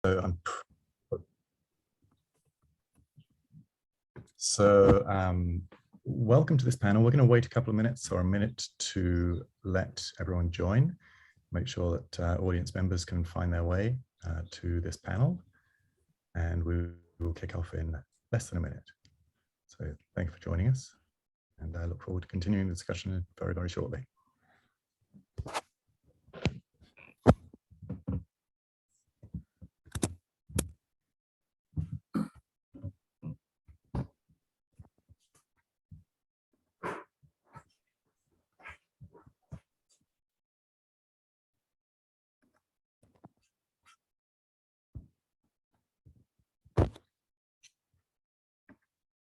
Welcome to this panel. We're going to wait a couple of minutes or a minute to let everyone join. Make sure that audience members can find their way to this panel, and we will kick off in less than a minute. So thank you for joining us, and I look forward to continuing the discussion very, very shortly.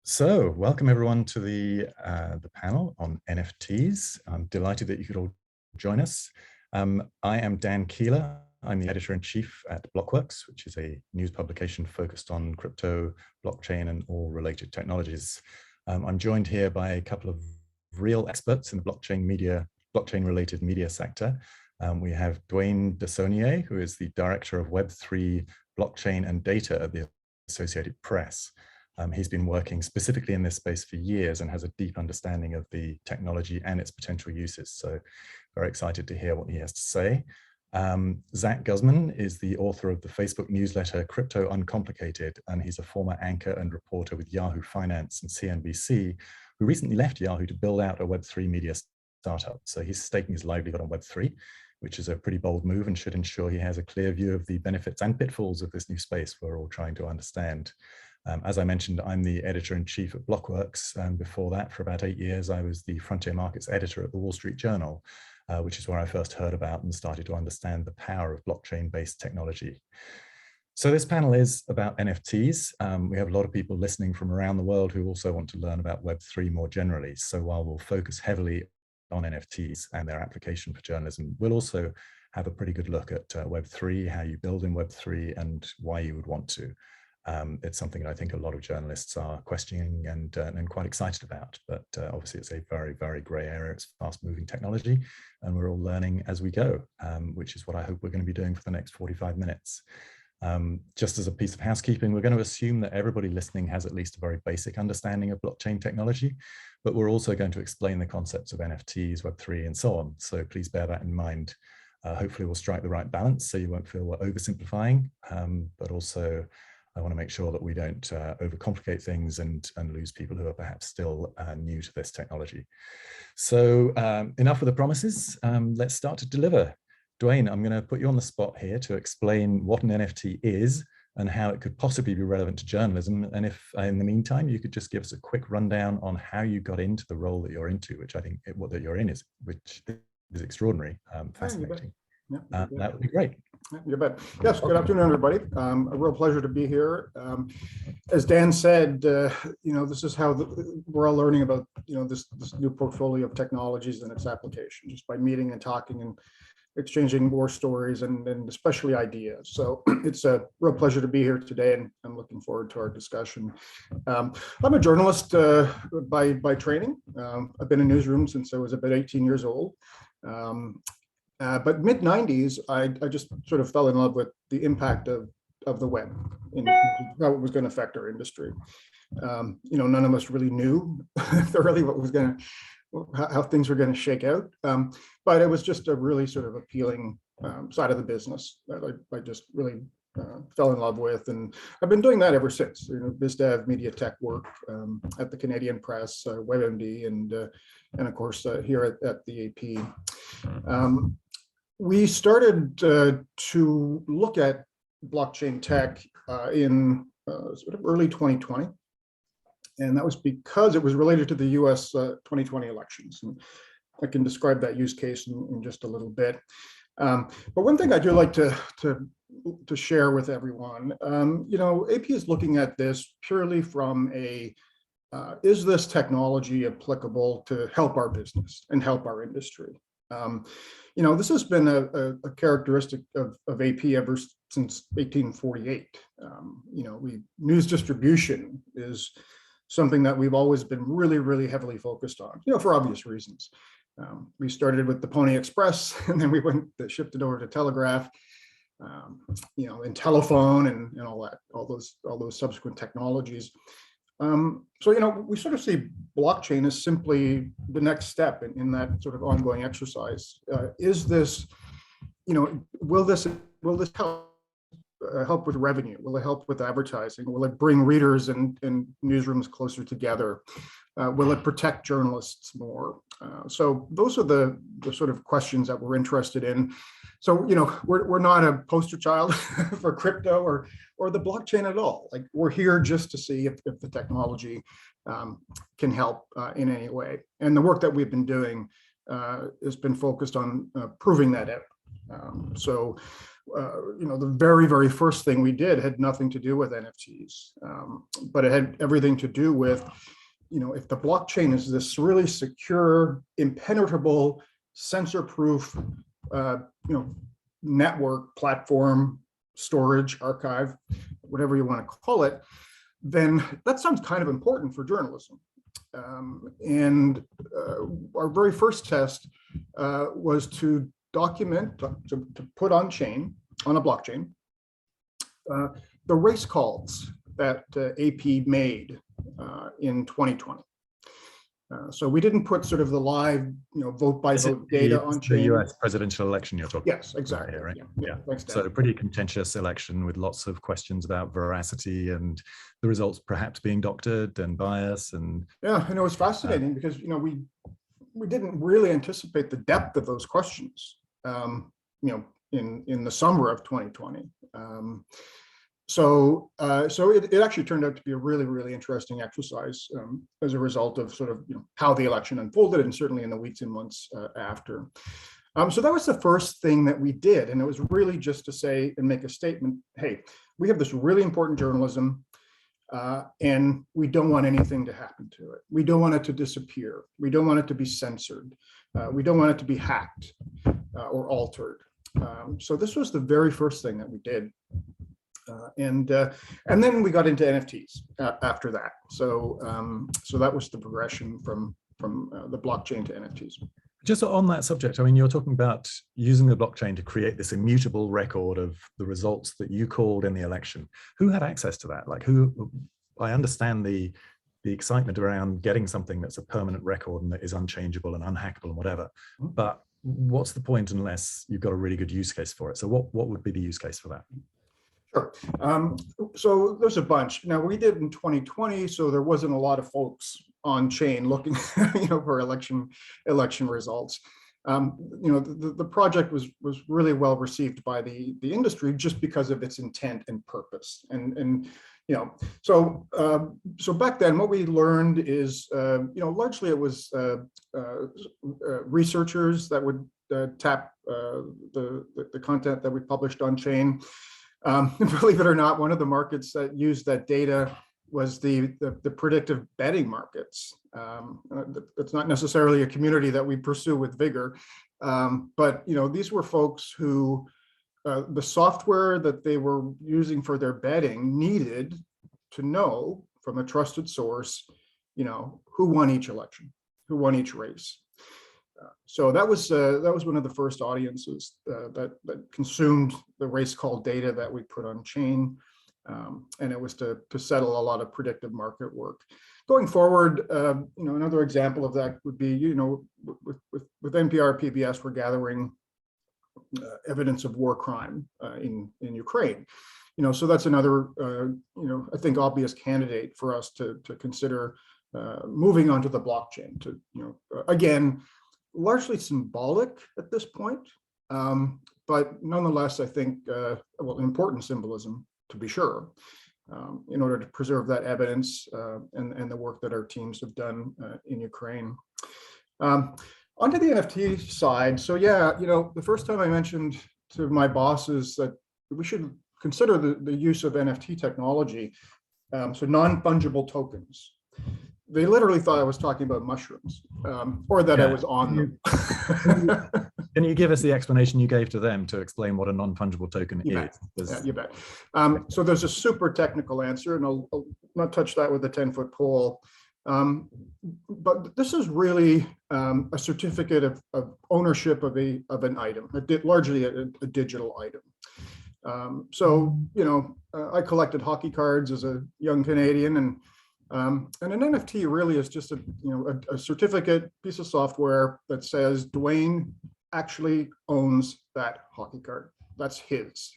So welcome everyone to the panel on NFTs. I'm delighted that you could all join us. I am Dan Keeler. I'm the editor-in-chief at Blockworks, which is a news publication focused on crypto, blockchain, and all related technologies. I'm joined here by a couple of real experts in the blockchain-related media sector. We have Dwayne Desaulniers, who is the director of Web3 Blockchain and Data at the Associated Press. He's been working specifically in this space for years and has a deep understanding of the technology and its potential uses. So very excited to hear what he has to say. Zack Guzman is the author of the Facebook newsletter Crypto Uncomplicated, and he's a former anchor and reporter with Yahoo Finance and CNBC, who recently left Yahoo to build out a Web3 media startup. So he's staking his livelihood on Web3, which is a pretty bold move and should ensure he has a clear view of the benefits and pitfalls of this new space we're all trying to understand. As I mentioned, I'm the editor-in-chief at Blockworks, and before that, for about 8 years, I was the frontier markets editor at the Wall Street Journal, which is where I first heard about and started to understand the power of blockchain-based technology. So this panel is about NFTs. We have a lot of people listening from around the world who also want to learn about Web3 more generally. So while we'll focus heavily on NFTs and their application for journalism, we'll also have a pretty good look at Web3, how you build in Web3, and why you would want to. It's something that I think a lot of journalists are questioning and quite excited about, but obviously it's a very, very gray area. It's fast moving technology and we're all learning as we go, which is what I hope we're going to be doing for the next 45 minutes. Just as a piece of housekeeping, we're going to assume that everybody listening has at least a very basic understanding of blockchain technology, but we're also going to explain the concepts of NFTs, Web3, and so on. So please bear that in mind. Hopefully we'll strike the right balance so you won't feel we're oversimplifying, but also I want to make sure that we don't overcomplicate things and lose people who are perhaps still new to this technology. So enough with the promises. Let's start to deliver. Dwayne, I'm going to put you on the spot here to explain what an NFT is and how it could possibly be relevant to journalism. And if in the meantime, you could just give us a quick rundown on how you got into the role that you're into, which I think what that you're in is, which is extraordinary, fascinating. Yeah, that would be great. You bet. Yes, good afternoon, everybody. A real pleasure to be here. As Dan said, this is how we're all learning about, this new portfolio of technologies and its application, just by meeting and talking and exchanging war stories and especially ideas. So it's a real pleasure to be here today, and I'm looking forward to our discussion. I'm a journalist by training. I've been in newsrooms since I was about 18 years old. But mid-90s, I just sort of fell in love with the impact of the web and how it was going to affect our industry. None of us really knew thoroughly how things were going to shake out. But it was just a really sort of appealing side of the business that I just really fell in love with. And I've been doing that ever since, biz dev, media tech work at the Canadian Press, WebMD, and of course here at the AP. We started to look at blockchain tech in sort of early 2020. And that was because it was related to the US 2020 elections. And I can describe that use case in just a little bit. But one thing I do like to share with everyone, AP is looking at this purely from is this technology applicable to help our business and help our industry? This has been a characteristic of AP ever since 1848. News distribution is something that we've always been really, really heavily focused on, for obvious reasons. We started with the Pony Express, and then we shifted over to telegraph. in telephone and all those subsequent technologies. So, we sort of see blockchain as simply the next step in that sort of ongoing exercise. Is this, will this help with revenue? Will it help with advertising? Will it bring readers and newsrooms closer together? Will it protect journalists more? So those are the sort of questions that we're interested in. So, we're not a poster child for crypto or the blockchain at all. Like, we're here just to see if the technology can help in any way. And the work that we've been doing has been focused on proving that out. So, the very, very first thing we did had nothing to do with NFTs, but it had everything to do with, if the blockchain is this really secure, impenetrable, censor-proof, network, platform, storage, archive, whatever you want to call it, then that sounds kind of important for journalism. And our very first test was to document, to put on a blockchain, the race calls that AP made in 2020. So we didn't put sort of the live, vote by vote data on chain. The US presidential election you're talking Yes, exactly. about, right? Yeah. Thanks, Dan. So a pretty contentious election with lots of questions about veracity and the results perhaps being doctored and bias and. Yeah, and it was fascinating because we didn't really anticipate the depth of those questions. In the summer of 2020. So it actually turned out to be a really, really interesting exercise as a result of sort of how the election unfolded, and certainly in the weeks and months after. So that was the first thing that we did, and it was really just to say and make a statement: hey, we have this really important journalism, and we don't want anything to happen to it. We don't want it to disappear. We don't want it to be censored. We don't want it to be hacked or altered. So this was the very first thing that we did. And then we got into NFTs after that. So that was the progression from the blockchain to NFTs. Just on that subject, I mean, you're talking about using the blockchain to create this immutable record of the results that you called in the election. Who had access to that? Like, I understand the excitement around getting something that's a permanent record and that is unchangeable and unhackable and whatever, but what's the point unless you've got a really good use case for it? So what would be the use case for that? Sure. So there's a bunch. Now, we did in 2020, so there wasn't a lot of folks on chain looking, for election results. The project was really well received by the industry just because of its intent and purpose. So back then, what we learned is, largely it was researchers that would tap the content that we published on chain. Believe it or not, one of the markets that used that data was the predictive betting markets. It's not necessarily a community that we pursue with vigor, but these were folks who the software that they were using for their betting needed to know from a trusted source, who won each election, who won each race. So that was one of the first audiences that consumed the race call data that we put on chain, and it was to settle a lot of predictive market work. Going forward, another example of that would be, with NPR, PBS, we're gathering evidence of war crime in Ukraine. So that's another, I think, obvious candidate for us to consider moving onto the blockchain. To, again, largely symbolic at this point, but nonetheless, I think, important symbolism to be sure, in order to preserve that evidence and the work that our teams have done in Ukraine. Onto the NFT side. So yeah, the first time I mentioned to my bosses that we should consider the use of NFT technology, so non-fungible tokens. They literally thought I was talking about mushrooms, or that I was on them. Can you give us the explanation you gave to them to explain what a non-fungible token is? Yeah, you bet. So there's a super technical answer, and I'll not touch that with a 10-foot pole. But this is really a certificate of ownership of an item, largely a digital item. So, I collected hockey cards as a young Canadian, and an NFT really is just a certificate piece of software that says Dwayne actually owns that hockey card. That's his.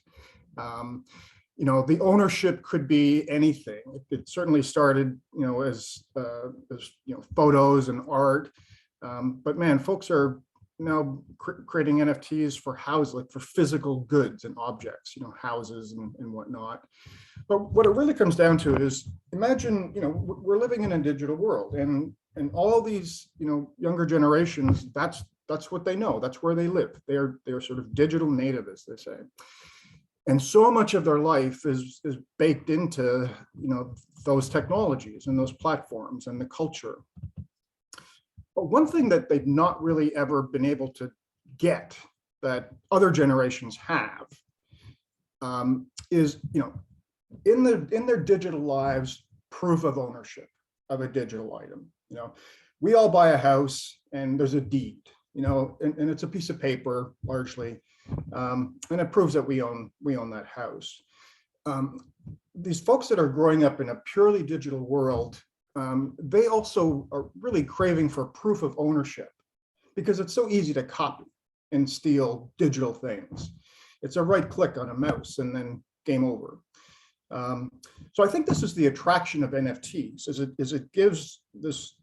The ownership could be anything. It certainly started, as photos and art. But man, folks are now creating NFTs for houses, like for physical goods and objects, houses and whatnot. But what it really comes down to is, imagine, we're living in a digital world, and all these, younger generations, that's what they know. That's where they live. They're sort of digital native, as they say. And so much of their life is baked into, those technologies and those platforms and the culture. But one thing that they've not really ever been able to get that other generations have is, in their digital lives, proof of ownership of a digital item. We all buy a house and there's a deed, and it's a piece of paper largely, and it proves that we own that house. These folks that are growing up in a purely digital world, they also are really craving for proof of ownership, because it's so easy to copy and steal digital things. It's a right click on a mouse and then game over. So I think this is the attraction of NFTs, is it gives this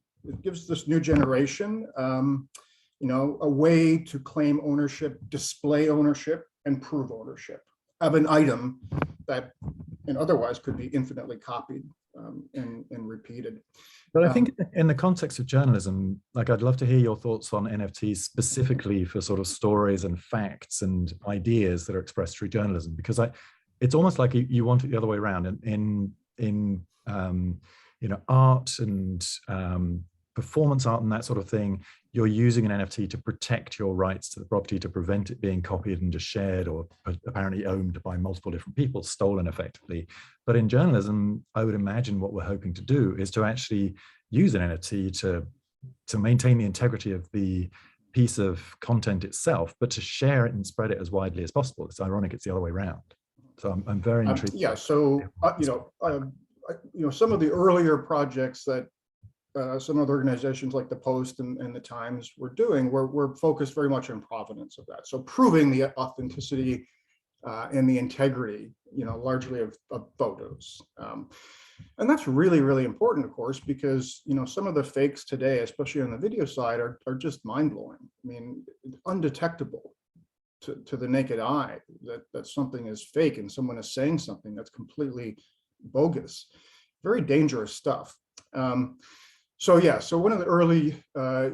new generation, a way to claim ownership, display ownership, and prove ownership of an item that and otherwise could be infinitely copied and repeated. But I think in the context of journalism, like, I'd love to hear your thoughts on NFTs specifically for sort of stories and facts and ideas that are expressed through journalism, because it's almost like you want it the other way around. In art and performance art and that sort of thing, you're using an NFT to protect your rights to the property, to prevent it being copied and just shared or apparently owned by multiple different people, stolen effectively. But in journalism, I would imagine what we're hoping to do is to actually use an NFT to maintain the integrity of the piece of content itself, but to share it and spread it as widely as possible. It's ironic, it's the other way around. So I'm very intrigued. Yeah, so some of the earlier projects that some of the organizations like the Post and the Times were doing were focused very much on provenance of that. So proving the authenticity and the integrity, largely of photos. And that's really, really important, of course, because, some of the fakes today, especially on the video side, are just mind-blowing. I mean, undetectable to the naked eye that something is fake and someone is saying something that's completely bogus. Very dangerous stuff. So one of the early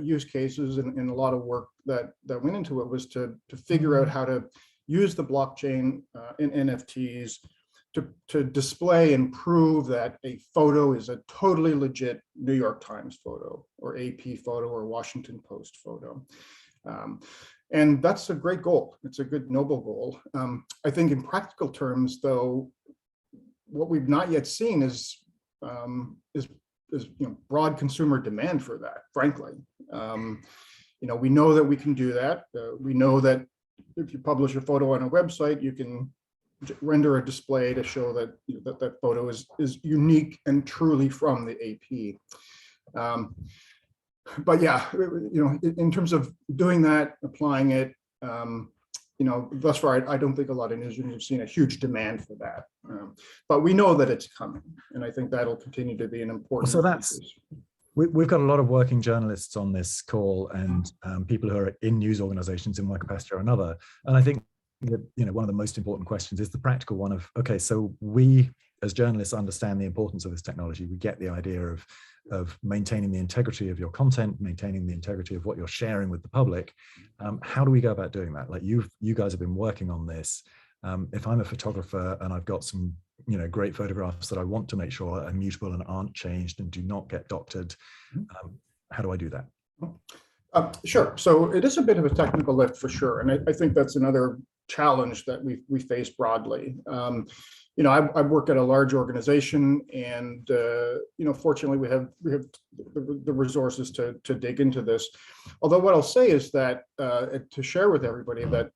use cases and a lot of work that went into it was to figure out how to use the blockchain in NFTs to display and prove that a photo is a totally legit New York Times photo or AP photo or Washington Post photo. And that's a great goal. It's a good, noble goal. I think in practical terms, though, what we've not yet seen is broad consumer demand for that, frankly. We know that we can do that. We know that if you publish a photo on a website, you can render a display to show that that photo is unique and truly from the AP. But yeah, in terms of doing that, applying it, thus far, I don't think a lot of newsrooms have seen a huge demand for that. But we know that it's coming, and I think that'll continue to be an important. So we've got a lot of working journalists on this call, and people who are in news organizations in one capacity or another. And I think that, one of the most important questions is the practical one of, okay, so we as journalists understand the importance of this technology. We get the idea of maintaining the integrity of your content, maintaining the integrity of what you're sharing with the public. How do we go about doing that? Like you guys have been working on this. If I'm a photographer and I've got some, great photographs that I want to make sure are immutable and aren't changed and do not get doctored, how do I do that? Sure. So it is a bit of a technical lift for sure. And I think that's another challenge that we face broadly. I work at a large organization, and fortunately we have the resources to dig into this. Although what I'll say is that to share with everybody that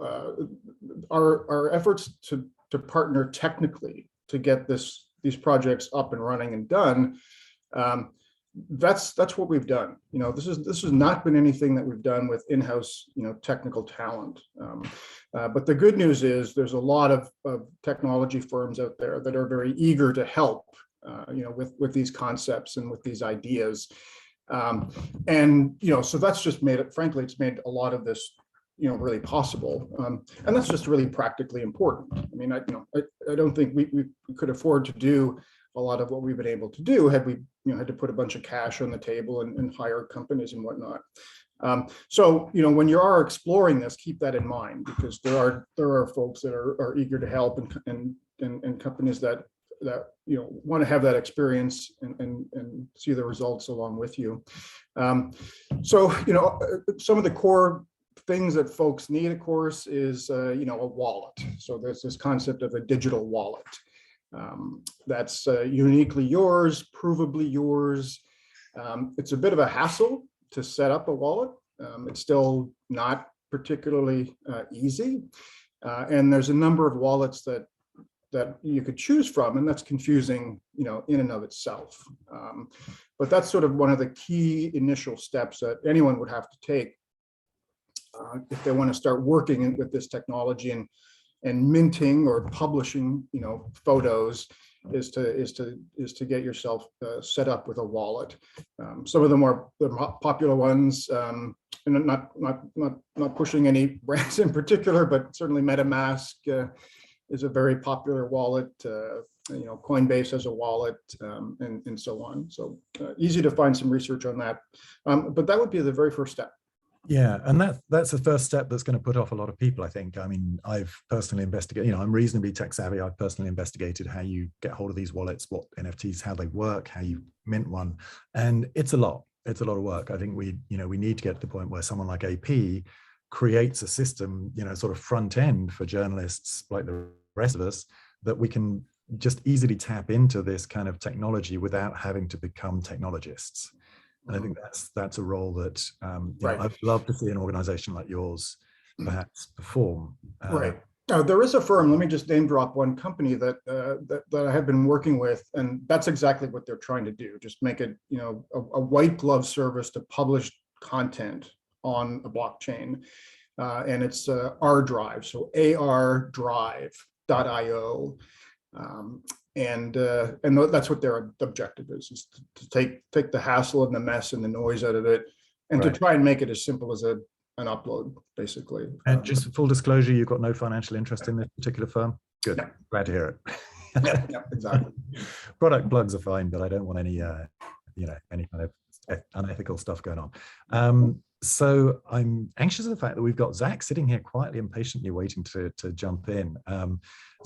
our efforts to partner technically to get these projects up and running and done, that's what we've done. This has not been anything that we've done with in-house technical talent. But the good news is there's a lot of technology firms out there that are very eager to help with these concepts and with these ideas. And so that's just made it, frankly, it's made a lot of this really possible. And that's just really practically important. I mean, I don't think we could afford to do a lot of what we've been able to do had we had to put a bunch of cash on the table and hire companies and whatnot. So when you are exploring this, keep that in mind, because there are folks that are eager to help, and companies that want to have that experience and see the results along with you. So some of the core things that folks need, of course, is a wallet. So there's this concept of a digital wallet that's uniquely yours, provably yours. It's a bit of a hassle to set up a wallet. It's still not particularly easy, and there's a number of wallets that you could choose from, and that's confusing, in and of itself. But that's sort of one of the key initial steps that anyone would have to take if they want to start working with this technology and minting or publishing, photos, is to get yourself set up with a wallet. Some of the popular ones, and not pushing any brands in particular, but certainly MetaMask is a very popular wallet. Coinbase has a wallet, and so on. So easy to find some research on that. But that would be the very first step. Yeah, and that's the first step that's going to put off a lot of people, I think. I mean, I've personally investigated, I'm reasonably tech savvy. I've personally investigated how you get hold of these wallets, what NFTs, how they work, how you mint one. And it's a lot of work. I think we need to get to the point where someone like AP creates a system, sort of front end for journalists like the rest of us, that we can just easily tap into this kind of technology without having to become technologists. And I think that's a role that Right. I'd love to see an organization like yours perhaps perform. Right. There is a firm, let me just name drop one company that I have been working with, and that's exactly what they're trying to do. Just make it, a white glove service to publish content on a blockchain. And it's ARDrive, so ardrive.io. And that's what their objective is to take the hassle and the mess and the noise out of it, and to try and make it as simple as an upload, basically. And just for full disclosure, you've got no financial interest in this particular firm? Good, no. Glad to hear it. Yeah, exactly. Product plugs are fine, but I don't want any any kind of unethical stuff going on. So I'm anxious of the fact that we've got Zack sitting here quietly and patiently waiting to jump in.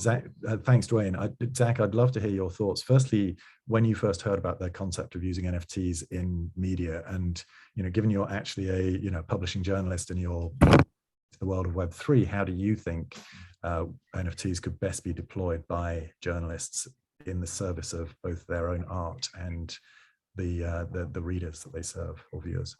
Zack, thanks, Dwayne. Zack, I'd love to hear your thoughts. Firstly, when you first heard about the concept of using NFTs in media, and given you're actually a publishing journalist and you're in the world of Web3, how do you think NFTs could best be deployed by journalists in the service of both their own art and the readers that they serve or viewers?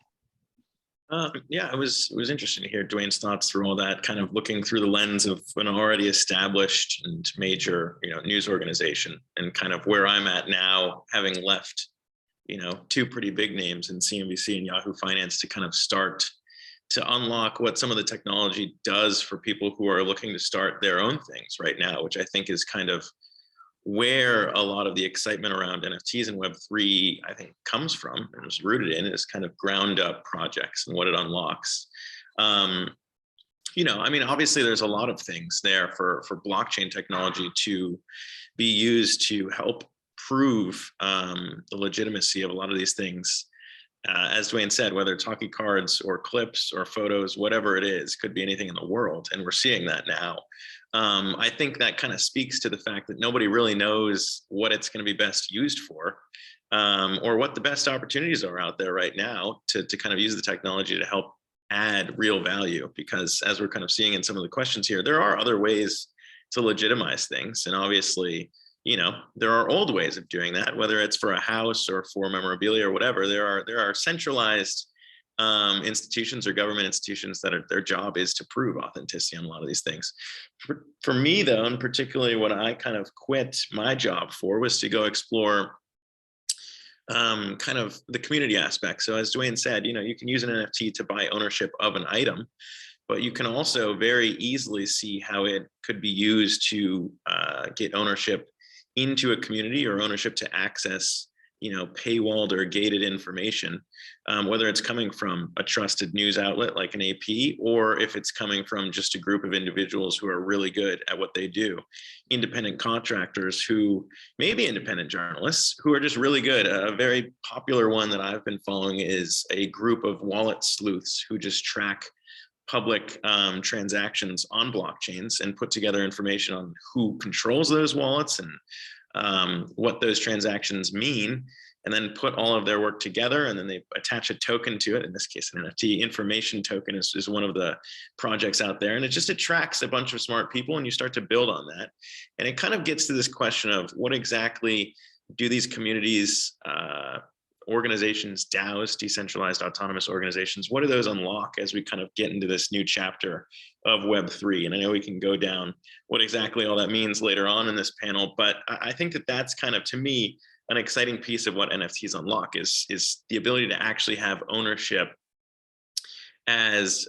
Yeah, it was interesting to hear Dwayne's thoughts through all that, kind of looking through the lens of an already established and major, news organization, and kind of where I'm at now, having left, two pretty big names in CNBC and Yahoo Finance to kind of start to unlock what some of the technology does for people who are looking to start their own things right now, which I think is kind of where a lot of the excitement around NFTs and Web3, I think, comes from and is rooted in, is kind of ground up projects and what it unlocks. I mean, obviously there's a lot of things there for blockchain technology to be used to help prove the legitimacy of a lot of these things. As Dwayne said, whether it's hockey cards or clips or photos, whatever it is, could be anything in the world. And we're seeing that now. I think that kind of speaks to the fact that nobody really knows what it's going to be best used for, or what the best opportunities are out there right now to kind of use the technology to help add real value. Because as we're kind of seeing in some of the questions here, there are other ways to legitimize things. And obviously, there are old ways of doing that, whether it's for a house or for memorabilia or whatever. There are centralized institutions or government institutions that are, their job is to prove authenticity on a lot of these things. For me though, and particularly what I kind of quit my job for, was to go explore kind of the community aspect. So as Dwayne said, you know, you can use an NFT to buy ownership of an item, but you can also very easily see how it could be used to get ownership into a community, or ownership to access, you know, paywalled or gated information, whether it's coming from a trusted news outlet like an AP, or if it's coming from just a group of individuals who are really good at what they do, independent contractors who may be independent journalists who are just really good. A very popular one that I've been following is a group of wallet sleuths who just track public transactions on blockchains and put together information on who controls those wallets and what those transactions mean, and then put all of their work together, and then they attach a token to it. In this case, an NFT information token is one of the projects out there, and it just attracts a bunch of smart people, and you start to build on that. And it kind of gets to this question of what exactly do these communities, organizations, DAOs, decentralized autonomous organizations, what do those unlock as we kind of get into this new chapter of Web3? And I know we can go down what exactly all that means later on in this panel, but I think that that's kind of, to me, an exciting piece of what NFTs unlock is the ability to actually have ownership as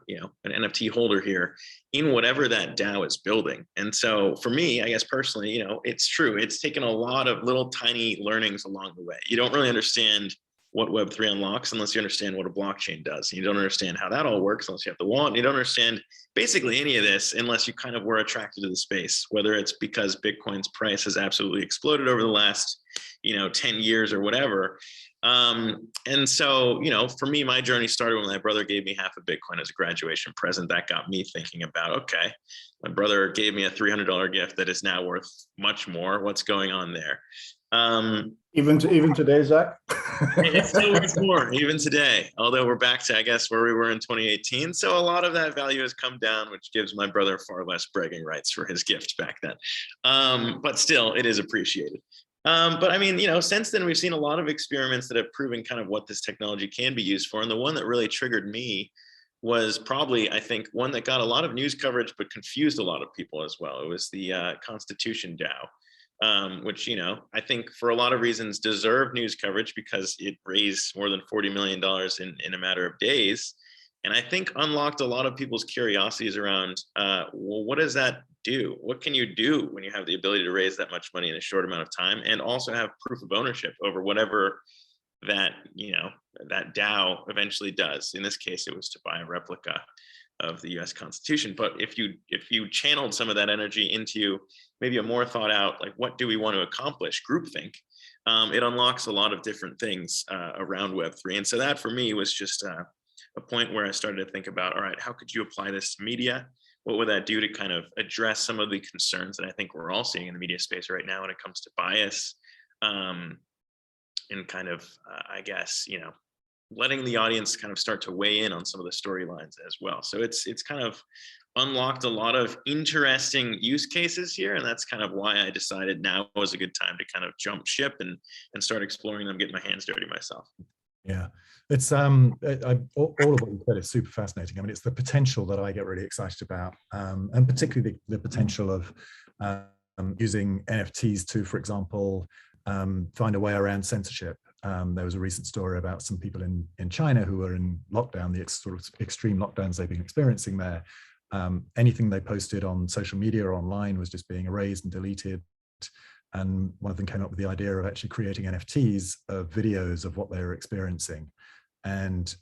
you know, an NFT holder here in whatever that DAO is building. And so for me, I guess personally, you know, it's true, it's taken a lot of little tiny learnings along the way. You don't really understand what Web3 unlocks unless you understand what a blockchain does. You don't understand how that all works unless you have the wallet. You don't understand basically any of this unless you kind of were attracted to the space, whether it's because Bitcoin's price has absolutely exploded over the last, you know, 10 years or whatever. And so, you know, for me, my journey started when my brother gave me half a Bitcoin as a graduation present. That got me thinking about, okay, my brother gave me a $300 gift that is now worth much more. What's going on there? Even today, Zach? It's still worth more, even today, although we're back to, I guess, where we were in 2018. So a lot of that value has come down, which gives my brother far less bragging rights for his gift back then. But still, it is appreciated. But I mean, you know, since then, we've seen a lot of experiments that have proven kind of what this technology can be used for. And the one that really triggered me was probably, I think, one that got a lot of news coverage, but confused a lot of people as well. It was the Constitution DAO, which, you know, I think for a lot of reasons deserved news coverage because it raised more than $40 million in a matter of days. And I think unlocked a lot of people's curiosities around, well, what does that do? What can you do when you have the ability to raise that much money in a short amount of time and also have proof of ownership over whatever that, you know, that DAO eventually does? In this case, it was to buy a replica of the US Constitution. But if you channeled some of that energy into maybe a more thought out, like, what do we want to accomplish, groupthink, it unlocks a lot of different things around Web3. And so that for me was just a point where I started to think about, all right, how could you apply this to media? What would that do to kind of address some of the concerns that I think we're all seeing in the media space right now when it comes to bias, and kind of, I guess, you know, letting the audience kind of start to weigh in on some of the storylines as well. So it's kind of unlocked a lot of interesting use cases here, and that's kind of why I decided now was a good time to kind of jump ship and start exploring them, get my hands dirty myself. Yeah, it's all of what you said is super fascinating. I mean, it's the potential that I get really excited about, and particularly the potential of using NFTs to, for example, find a way around censorship. There was a recent story about some people in China who were in lockdown, the sort of extreme lockdowns they've been experiencing there. Anything they posted on social media or online was just being erased and deleted. And one of them came up with the idea of actually creating NFTs of videos of what they were experiencing. And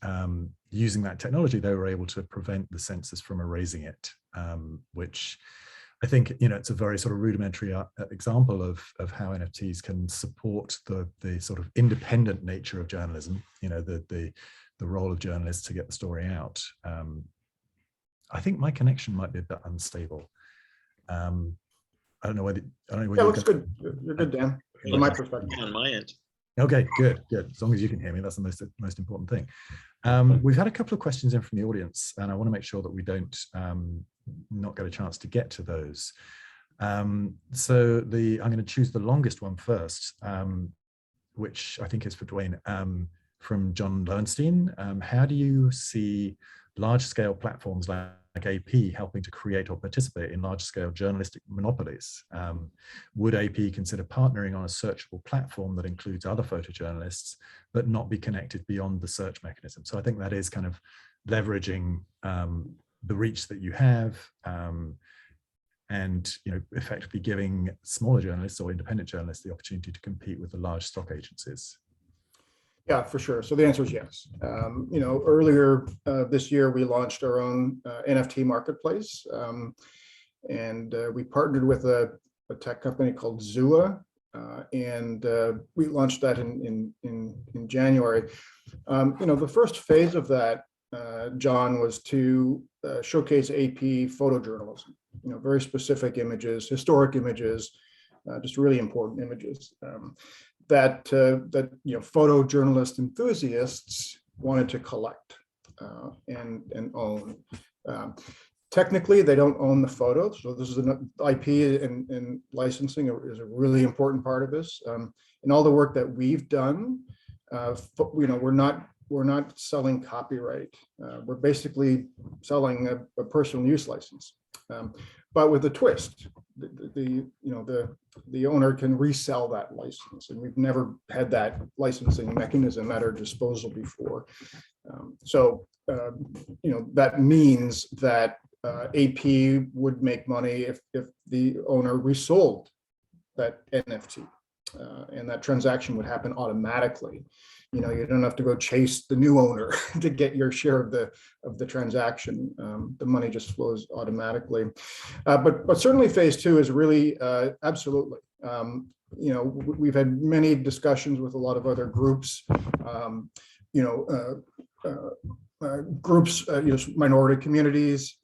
using that technology, they were able to prevent the censors from erasing it, which I think, you know, it's a very sort of rudimentary example of how NFTs can support the sort of independent nature of journalism, you know, the role of journalists to get the story out. I think my connection might be a bit unstable. I don't know whether. Yeah, looks good. You're good, Dan. From my perspective. On my end. Okay, good. As long as you can hear me, that's the most important thing. We've had a couple of questions in from the audience, and I want to make sure that we don't not get a chance to get to those. So I'm going to choose the longest one first, which I think is for Dwayne. from John Lowenstein. How do you see large-scale platforms like AP helping to create or participate in large-scale journalistic monopolies? Would AP consider partnering on a searchable platform that includes other photojournalists, but not be connected beyond the search mechanism? So I think that is kind of leveraging the reach that you have, and effectively giving smaller journalists or independent journalists the opportunity to compete with the large stock agencies. Yeah, for sure. So the answer is yes. Earlier this year, we launched our own NFT Marketplace, and we partnered with a tech company called Zua, and we launched that in January. The first phase of that, John, was to showcase AP photojournalism. Very specific images, historic images, just really important images. That photojournalist enthusiasts wanted to collect and own. Technically, they don't own the photos, so this is an IP and licensing is a really important part of this. In all the work that we've done, we're not selling copyright. We're basically selling a personal use license, but with a twist. The owner can resell that license, and we've never had that licensing mechanism at our disposal before. That means that AP would make money if the owner resold that NFT, and that transaction would happen automatically. You don't have to go chase the new owner to get your share of the transaction. The money just flows automatically. But certainly phase two is really absolutely. We've had many discussions with a lot of other groups. Minority communities,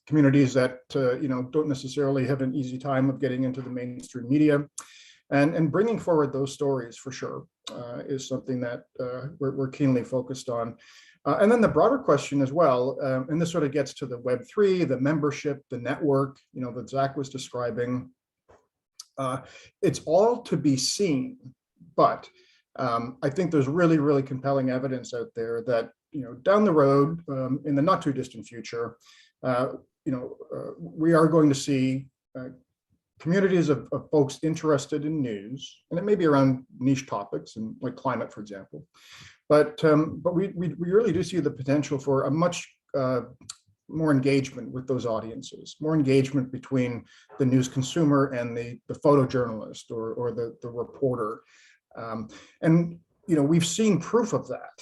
communities that don't necessarily have an easy time of getting into the mainstream media. And bringing forward those stories for sure is something that we're keenly focused on. And then the broader question as well, and this sort of gets to the Web3, the membership, the network, that Zack was describing. It's all to be seen, but I think there's really, really compelling evidence out there that down the road, in the not too distant future, we are going to see communities of folks interested in news, and it may be around niche topics and like climate, for example. But we really do see the potential for a much more engagement with those audiences, more engagement between the news consumer and the photojournalist or the reporter. And we've seen proof of that.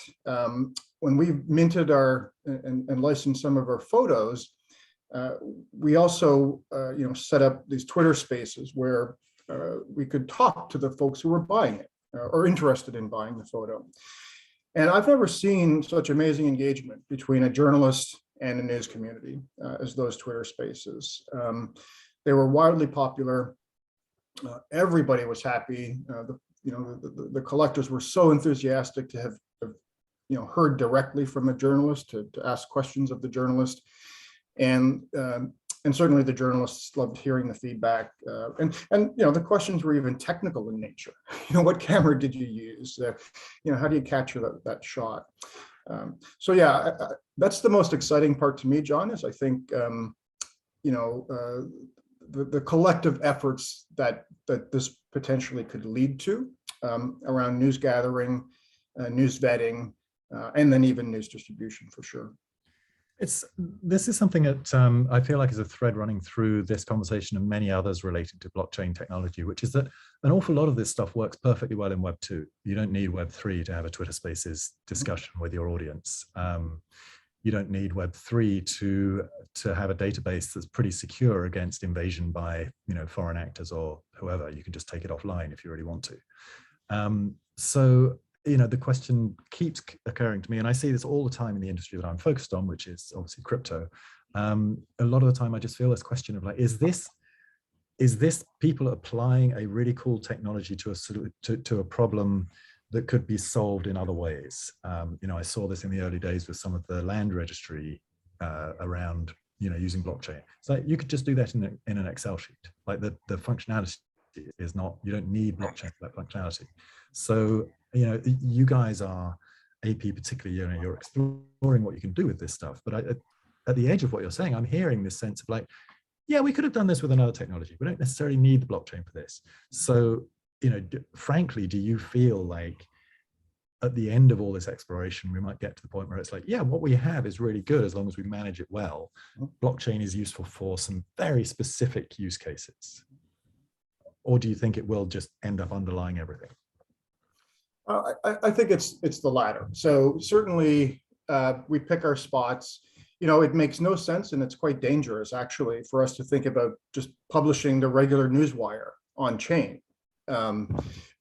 When we minted and licensed some of our photos, we also set up these Twitter spaces where we could talk to the folks who were buying it or interested in buying the photo. And I've never seen such amazing engagement between a journalist and a news community as those Twitter spaces. They were wildly popular. Everybody was happy. The collectors were so enthusiastic to have heard directly from a journalist, to ask questions of the journalist. And certainly the journalists loved hearing the feedback. And the questions were even technical in nature. What camera did you use? How do you capture that shot? So yeah, that's the most exciting part to me, John, is I think, the collective efforts that this potentially could lead to around news gathering, news vetting, and then even news distribution for sure. This is something that I feel like is a thread running through this conversation and many others relating to blockchain technology, which is that an awful lot of this stuff works perfectly well in Web 2. You don't need Web 3 to have a Twitter Spaces discussion with your audience. You don't need Web 3 to have a database that's pretty secure against invasion by foreign actors or whoever. You can just take it offline if you really want to. So the question keeps occurring to me, and I see this all the time in the industry that I'm focused on, which is obviously crypto. A lot of the time I just feel this question of like, is this people applying a really cool technology to a problem that could be solved in other ways? I saw this in the early days with some of the land registry around using blockchain. So you could just do that in an Excel sheet. Like the functionality is not, you don't need blockchain for that functionality. So you guys are, AP particularly, you're exploring what you can do with this stuff. But at the edge of what you're saying, I'm hearing this sense of like, yeah, we could have done this with another technology. We don't necessarily need the blockchain for this. So, frankly, do you feel like at the end of all this exploration, we might get to the point where it's like, yeah, what we have is really good as long as we manage it well. Blockchain is useful for some very specific use cases. Or do you think it will just end up underlying everything? I think it's the latter. So certainly we pick our spots. It makes no sense, and it's quite dangerous actually for us to think about just publishing the regular newswire on chain.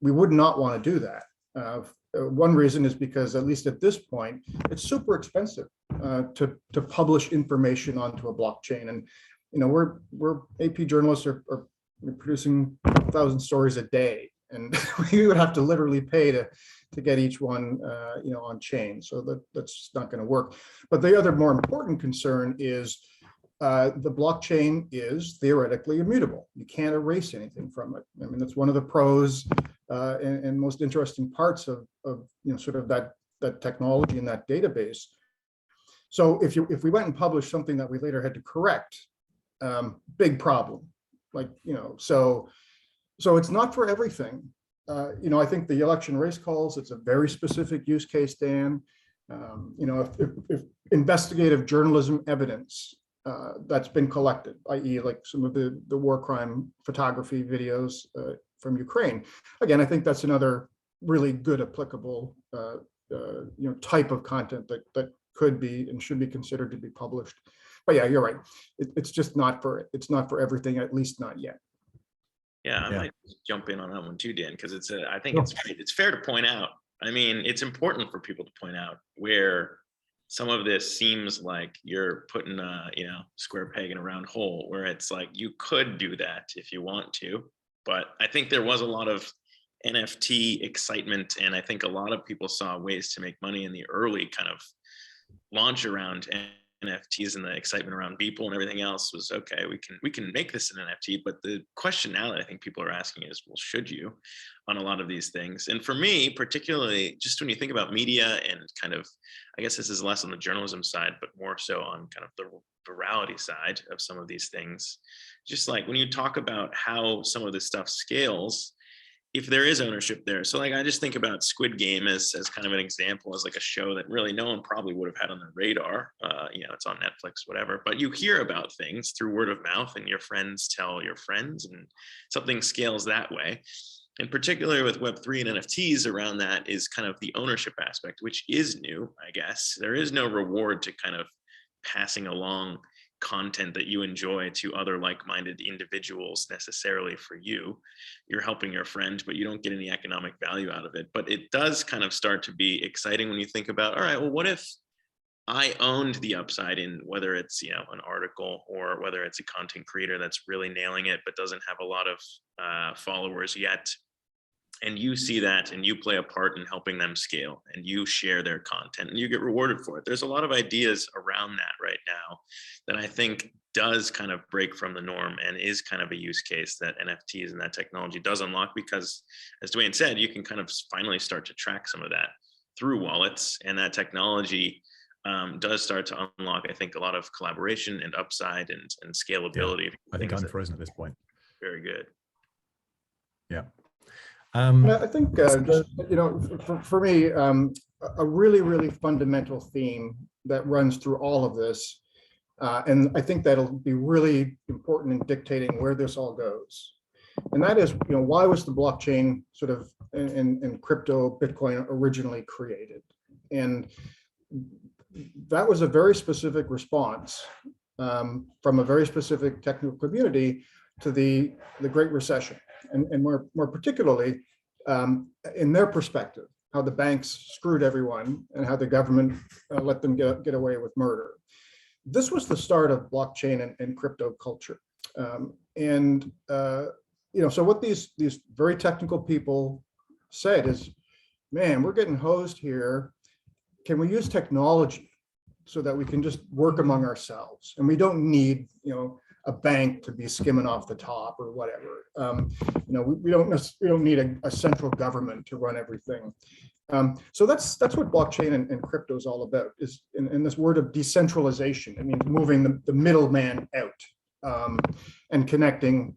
We would not want to do that. One reason is because, at least at this point, it's super expensive to publish information onto a blockchain. And we're AP journalists are producing 1,000 stories a day, and we would have to literally pay to get each one on chain. So that's just not going to work. But the other more important concern is the blockchain is theoretically immutable. You can't erase anything from it. I mean, that's one of the pros and most interesting parts of sort of that technology and that database. So if we went and published something that we later had to correct, big problem. So it's not for everything. I think the election race calls, it's a very specific use case, Dan. If investigative journalism evidence that's been collected, i.e. like some of the war crime photography videos from Ukraine. Again, I think that's another really good applicable type of content that could be and should be considered to be published. But yeah, you're right. It's just not for everything, at least not yet. Yeah, I might jump in on that one too, Dan, because I think it's fair to point out. I mean, it's important for people to point out where some of this seems like you're putting a square peg in a round hole, where it's like you could do that if you want to. But I think there was a lot of NFT excitement, and I think a lot of people saw ways to make money in the early kind of launch around NFTs, and the excitement around Beeple and everything else was, okay, we can make this an NFT. But the question now that I think people are asking is, well, should you on a lot of these things? And for me, particularly, just when you think about media and kind of, I guess this is less on the journalism side, but more so on kind of the virality side of some of these things, just like when you talk about how some of this stuff scales, if there is ownership there. So like, I just think about Squid Game as kind of an example, as like a show that really no one probably would have had on their radar. It's on Netflix, whatever, but you hear about things through word of mouth, and your friends tell your friends, and something scales that way. And particularly with Web3 and NFTs around that is kind of the ownership aspect, which is new, I guess. There is no reward to kind of passing along content that you enjoy to other like-minded individuals necessarily for you. You're helping your friend, but you don't get any economic value out of it. But it does kind of start to be exciting when you think about, all right, well, what if I owned the upside in whether it's, an article, or whether it's a content creator that's really nailing it, but doesn't have a lot of followers yet. And you see that, and you play a part in helping them scale, and you share their content, and you get rewarded for it. There's a lot of ideas around that right now that I think does kind of break from the norm, and is kind of a use case that NFTs and that technology does unlock, because as Dwayne said, you can kind of finally start to track some of that through wallets, and that technology does start to unlock, I think, a lot of collaboration and upside and scalability. Yeah, I think I'm frozen at this point. Very good. Yeah. I think, for me, a really, really fundamental theme that runs through all of this, and I think that'll be really important in dictating where this all goes. And that is, why was the blockchain sort of and crypto, Bitcoin originally created? And that was a very specific response from a very specific technical community to the Great Recession. And more particularly, in their perspective, how the banks screwed everyone and how the government let them get away with murder. This was the start of blockchain and crypto culture. So what these very technical people said is, man, we're getting hosed here. Can we use technology so that we can just work among ourselves? And we don't need, a bank to be skimming off the top or whatever. You know, we don't need a central government to run everything. So that's what blockchain and crypto is all about, is in this word of decentralization. It means moving the middleman out, and connecting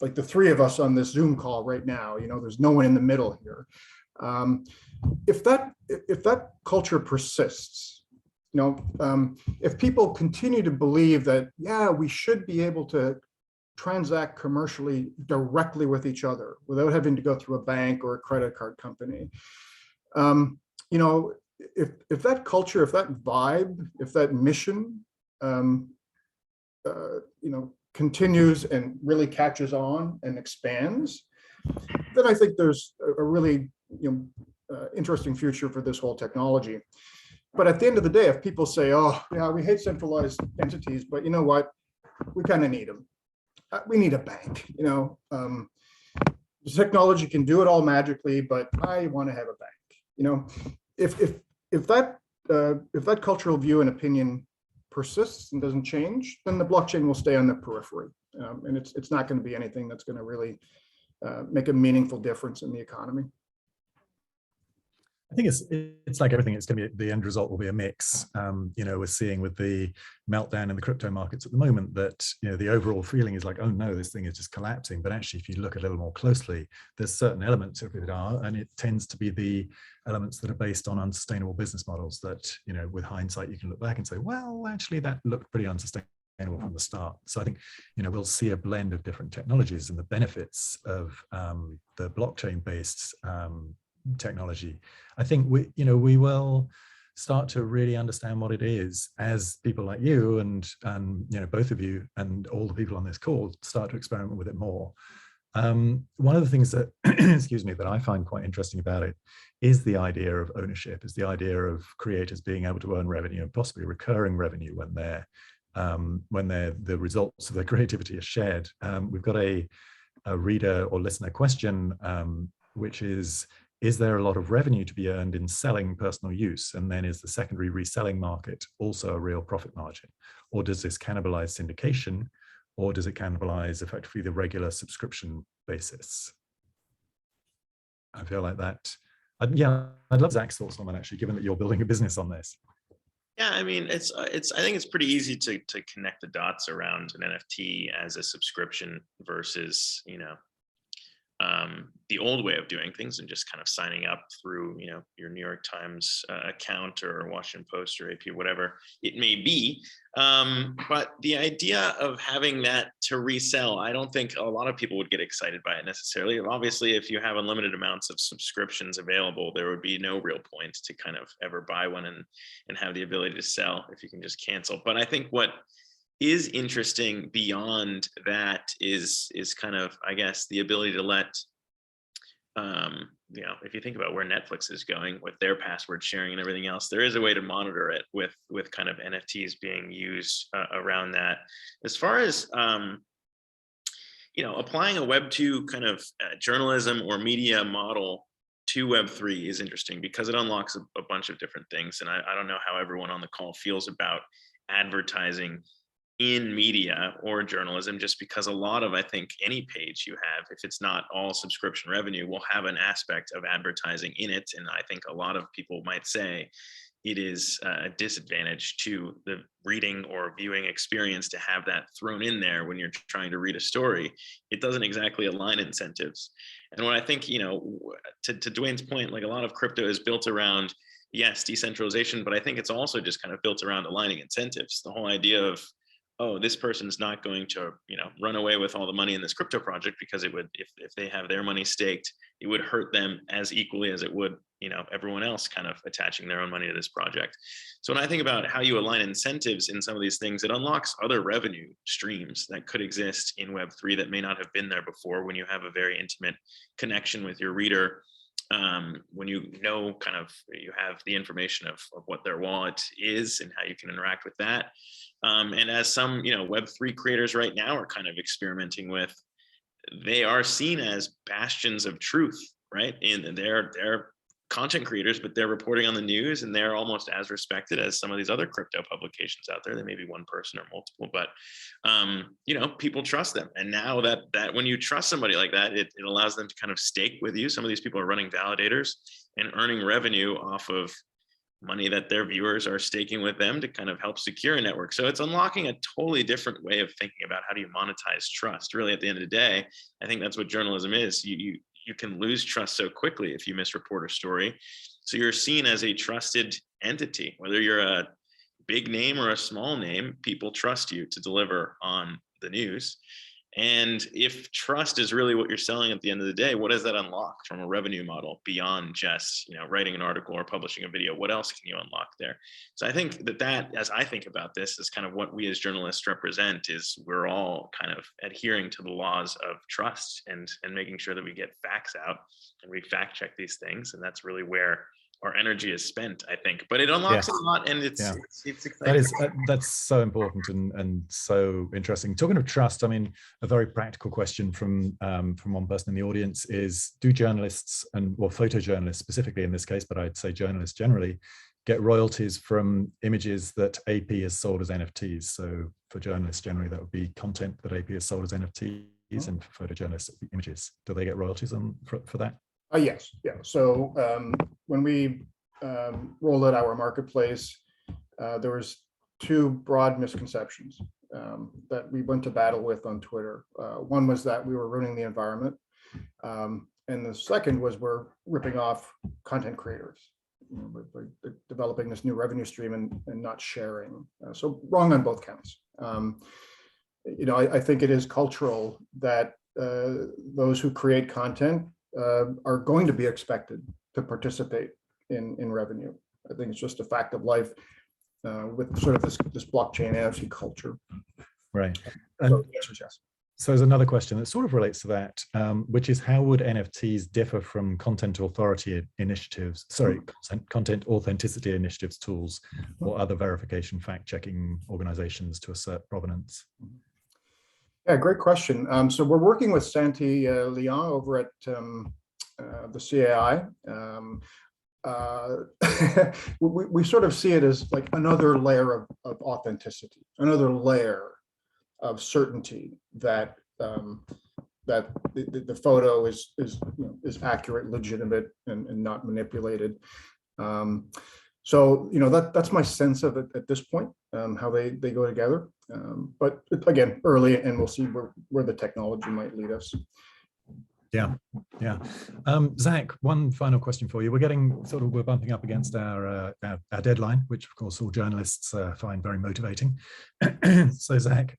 like the three of us on this Zoom call right now. You know, there's no one in the middle here. If that culture persists, you know, if people continue to believe that, yeah, we should be able to transact commercially directly with each other without having to go through a bank or a credit card company. You know, if that culture, if that vibe, if that mission, you know, continues and really catches on and expands, then I think there's a really, you know, interesting future for this whole technology. But at the end of the day, if people say, oh, yeah, we hate centralized entities, but you know what, we kind of need them. We need a bank, you know. The technology can do it all magically, but I want to have a bank. You know, if that cultural view and opinion persists and doesn't change, then the blockchain will stay on the periphery, and it's not going to be anything that's going to really make a meaningful difference in the economy. I think it's like everything. It's going to be, the end result will be a mix. You know, we're seeing with the meltdown in the crypto markets at the moment that, you know, the overall feeling is like, oh no, this thing is just collapsing. But actually, if you look a little more closely, there's certain elements of it are, and it tends to be the elements that are based on unsustainable business models that, you know, with hindsight, you can look back and say, well, actually, that looked pretty unsustainable from the start. So I think, you know, we'll see a blend of different technologies, and the benefits of the blockchain-based technology, I think we will start to really understand what it is as people like you and you know, both of you and all the people on this call start to experiment with it more. One of the things that excuse me, that I find quite interesting about it is the idea of ownership, is the idea of creators being able to earn revenue, and possibly recurring revenue when the results of their creativity are shared. We've got a reader or listener question, which is there a lot of revenue to be earned in selling personal use? And then is the secondary reselling market also a real profit margin? Or does this cannibalize syndication? Or does it cannibalize effectively the regular subscription basis? I feel like that. Yeah, I'd love Zack's thoughts on that, actually, given that you're building a business on this. Yeah, I mean, I think it's pretty easy to connect the dots around an NFT as a subscription versus, you know, the old way of doing things and just kind of signing up through, you know, your New York Times account or Washington Post or AP, whatever it may be. But the idea of having that to resell, I don't think a lot of people would get excited by it necessarily. Obviously, if you have unlimited amounts of subscriptions available, there would be no real point to kind of ever buy one and have the ability to sell if you can just cancel. But I think what is interesting beyond that is kind of, I guess, the ability to let, you know, if you think about where Netflix is going with their password sharing and everything else, there is a way to monitor it with kind of NFTs being used around that. As far as, you know, applying a Web2 kind of journalism or media model to Web3 is interesting because it unlocks a bunch of different things. And I don't know how everyone on the call feels about advertising in media or journalism, just because a lot of, I think, any page you have, if it's not all subscription revenue, will have an aspect of advertising in it. And I think a lot of people might say it is a disadvantage to the reading or viewing experience to have that thrown in there when you're trying to read a story. It doesn't exactly align incentives. And when I think, you know, to Dwayne's point, like a lot of crypto is built around, yes, decentralization, but I think it's also just kind of built around aligning incentives. The whole idea of, oh, this person's not going to, you know, run away with all the money in this crypto project because it would, if they have their money staked, it would hurt them as equally as it would, you know, everyone else kind of attaching their own money to this project. So when I think about how you align incentives in some of these things, it unlocks other revenue streams that could exist in Web3 that may not have been there before, when you have a very intimate connection with your reader. When you know, kind of, you have the information of what their wallet is and how you can interact with that. And as some, you know, Web3 creators right now are kind of experimenting with, they are seen as bastions of truth, right? And they're content creators, but they're reporting on the news and they're almost as respected as some of these other crypto publications out there. They may be one person or multiple, but you know, people trust them. And now that when you trust somebody like that, it allows them to kind of stake with you. Some of these people are running validators and earning revenue off of money that their viewers are staking with them to kind of help secure a network. So it's unlocking a totally different way of thinking about how do you monetize trust. Really, at the end of the day, I think that's what journalism is. You can lose trust so quickly if you misreport a story. So you're seen as a trusted entity, whether you're a big name or a small name, people trust you to deliver on the news. And if trust is really what you're selling at the end of the day, what does that unlock from a revenue model beyond just, you know, writing an article or publishing a video? What else can you unlock there? So I think that as I think about this, is kind of what we as journalists represent, is we're all kind of adhering to the laws of trust and making sure that we get facts out and we fact check these things. And that's really where our energy is spent, I think, but it unlocks a lot, and it's exciting. That's so important and so interesting. Talking of trust, I mean, a very practical question from one person in the audience is: do journalists well, photojournalists specifically in this case, but I'd say journalists generally, get royalties from images that AP has sold as NFTs? So for journalists generally, that would be content that AP has sold as NFTs, and for photojournalists, it would be images. Do they get royalties for that? Yes, yeah. So when we rolled out our marketplace, there was two broad misconceptions that we went to battle with on Twitter. One was that we were ruining the environment, and the second was we're ripping off content creators. We're developing this new revenue stream and not sharing. So wrong on both counts. You know, I think it is cultural that those who create content are going to be expected to participate in revenue. I think it's just a fact of life with sort of this blockchain NFT culture. Right. So the answer is yes. So there's another question that sort of relates to that, which is: how would NFTs differ from content authority initiatives, content authenticity initiatives tools, or other verification fact-checking organizations to assert provenance? Yeah, great question. So we're working with Santi Leon over at the CAI. We sort of see it as like another layer of authenticity, another layer of certainty that that the photo is accurate, legitimate, and not manipulated. So, you know, that's my sense of it at this point, how they go together. But again, early, and we'll see where the technology might lead us. Yeah. Zack, one final question for you. We're bumping up against our deadline, which of course all journalists find very motivating. So Zack,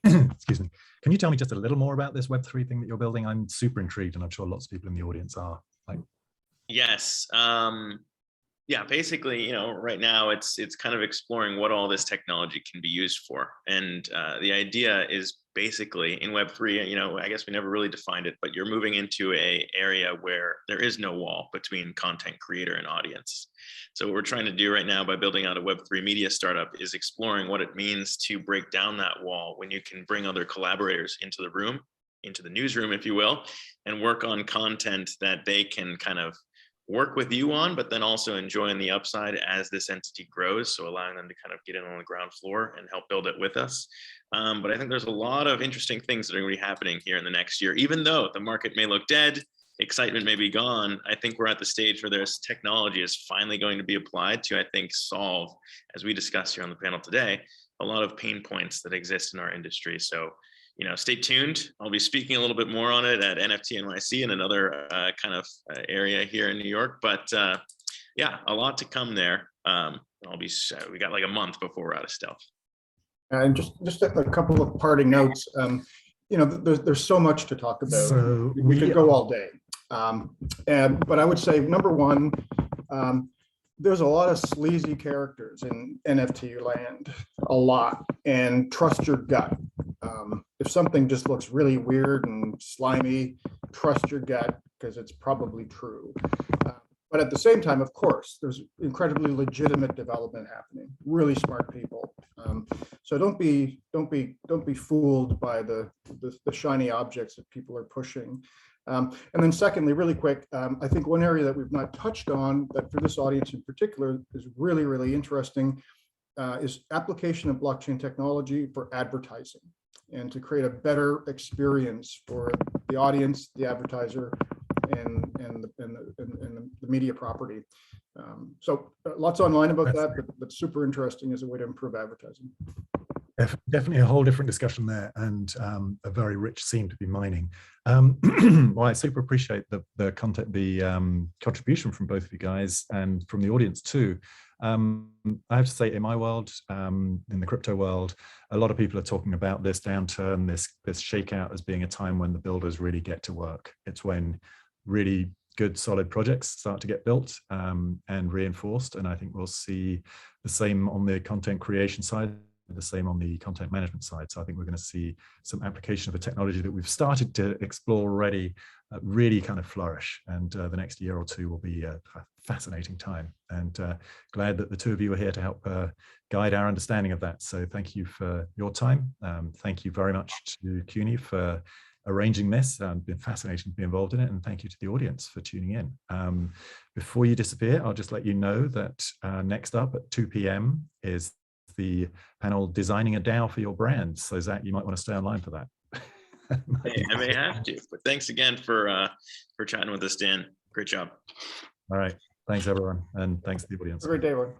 excuse me, can you tell me just a little more about this Web3 thing that you're building? I'm super intrigued, and I'm sure lots of people in the audience are. Yes. Yeah, basically, you know, right now it's kind of exploring what all this technology can be used for. And the idea is basically in Web3, you know, I guess we never really defined it, but you're moving into an area where there is no wall between content creator and audience. So what we're trying to do right now by building out a Web3 media startup is exploring what it means to break down that wall when you can bring other collaborators into the room, into the newsroom, if you will, and work on content that they can kind of work with you on, but then also enjoying the upside as this entity grows. So allowing them to kind of get in on the ground floor and help build it with us. But I think there's a lot of interesting things that are going to be happening here in the next year. Even though the market may look dead, excitement may be gone, I think we're at the stage where this technology is finally going to be applied to, I think, solve, as we discussed here on the panel today, a lot of pain points that exist in our industry. So, you know, stay tuned. I'll be speaking a little bit more on it at NFT NYC and another kind of area here in New York. But yeah, a lot to come there. We got like a month before we're out of stealth. And just a couple of parting notes. You know, there's so much to talk about. So we could go all day. But I would say, number one, there's a lot of sleazy characters in NFT land, a lot, and trust your gut. If something just looks really weird and slimy, trust your gut, because it's probably true. But at the same time, of course, there's incredibly legitimate development happening. Really smart people. So don't be fooled by the shiny objects that people are pushing. And then secondly, really quick, I think one area that we've not touched on that for this audience in particular is really, really interesting is application of blockchain technology for advertising and to create a better experience for the audience, the advertiser, and the media property. So lots online about that, but super interesting as a way to improve advertising. Definitely a whole different discussion there, and a very rich seam to be mining. Well, I super appreciate the content, the contribution from both of you guys and from the audience too. I have to say, in my world, in the crypto world, a lot of people are talking about this downturn, this shakeout as being a time when the builders really get to work. It's when really good, solid projects start to get built and reinforced. And I think we'll see the same on the content creation side, the same on the content management side. So I think we're going to see some application of the technology that we've started to explore already really kind of flourish. And the next year or two will be a fascinating time. And glad that the two of you are here to help guide our understanding of that. So thank you for your time. Thank you very much to CUNY for arranging this. Been fascinating to be involved in it. And thank you to the audience for tuning in. Before you disappear, I'll just let you know that next up at 2 p.m. is the panel Designing a DAO for Your Brand. So Zach, you might want to stay online for that. I may have to, but thanks again for chatting with us, Dan. Great job. All right. Thanks, everyone. And thanks to the audience. Have a great day, everyone.